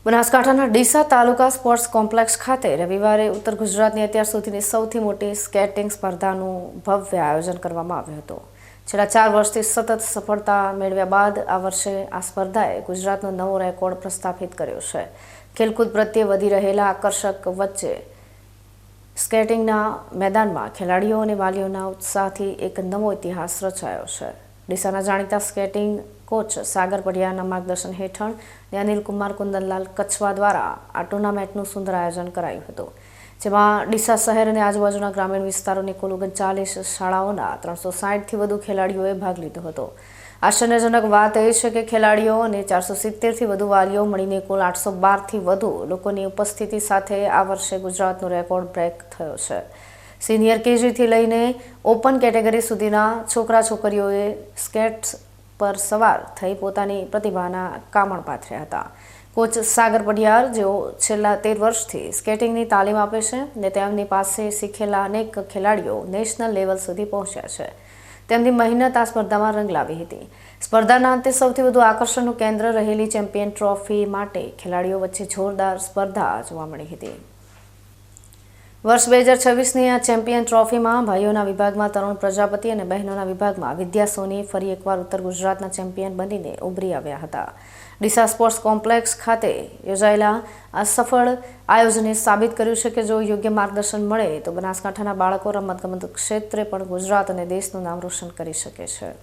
બનાસકાંઠાના ડીસા તાલુકા sports complex ખાતે રવિવારે ઉત્તર ગુજરાતની અત્યાર સુધીની સૌથી મોટી સ્કેટિંગ સ્પર્ધાનું ભવ્ય આયોજન કરવામાં આવ્યું હતું। છેલ્લા 4 વર્ષથી સતત સફળતા મેળવ્યા બાદ આ વર્ષે આ સ્પર્ધાએ ગુજરાતનો નવો રેકોર્ડ પ્રસ્થાપિત કર્યો છે। ખેલકૂદ પ્રત્યે વધી રહેલા આકર્ષક વચ્ચે સ્કેટિંગના મેદાનમાં ખેલાડીઓ અને વાલીઓના ઉત્સાહથી એક નવો ઇતિહાસ રચાયો છે। ડીસાના જાણીતા સ્કેટિંગ કોચ સાગર પડિયાના માર્ગદર્શન હેઠળ અનિલ કુમાર કુંદનલાલ કચ્છવા દ્વારા આ ટુર્નામેન્ટનું સુંદર આયોજન કરાયું હતું, જેમાં ડીસા શહેર અને આજુબાજુના ગ્રામીણ વિસ્તારોની કુલ 39 શાળાઓના 360થી વધુ ખેલાડીઓએ ભાગ લીધો હતો। આશ્ચર્યજનક વાત એ છે કે ખેલાડીઓ અને 470થી વધુ વાલીઓ મળીને કુલ 812થી વધુ લોકોની ઉપસ્થિતિ સાથે આ વર્ષે ગુજરાતનો રેકોર્ડ બ્રેક થયો છે। સિનિયર કેજીથી લઈને ઓપન કેટેગરી સુધીના છોકરા-છોકરીઓએ સ્કેટ્સ પર સવાર થઈ પોતાની પ્રતિભાના કામણ પાથર્યા હતા। કોચ સાગર પડિયાર, જેઓ છેલ્લા 13 વર્ષથી સ્કેટિંગની તાલીમ આપે છે અને તેમની પાસે શીખેલા અનેક ખેલાડીઓ નેશનલ લેવલ સુધી પહોંચ્યા છે, તેમની મહેનત આ સ્પર્ધામાં રંગ લાવી હતી। સ્પર્ધાના અંતે સૌથી વધુ આકર્ષણનું કેન્દ્ર રહેલી ચેમ્પિયન ટ્રોફી માટે ખેલાડીઓ વચ્ચે જોરદાર સ્પર્ધા જોવા મળી હતી। વર્ષ 2026ની આ ચેમ્પિયન ટ્રોફીમાં ભાઈઓના વિભાગમાં તરુણ પ્રજાપતિ અને બહેનોના વિભાગમાં વિદ્યા સોની ફરી એકવાર ઉત્તર ગુજરાતના ચેમ્પિયન બનીને ઉભરી આવ્યા હતા। ડીસા સ્પોર્ટ્સ કોમ્પ્લેક્સ ખાતે યોજાયેલા આ સફળ આયોજને સાબિત કર્યું છે કે જો યોગ્ય માર્ગદર્શન મળે તો બનાસકાંઠાના બાળકો રમતગમત ક્ષેત્રે પણ ગુજરાત અને દેશનું નામ રોશન કરી શકે છે।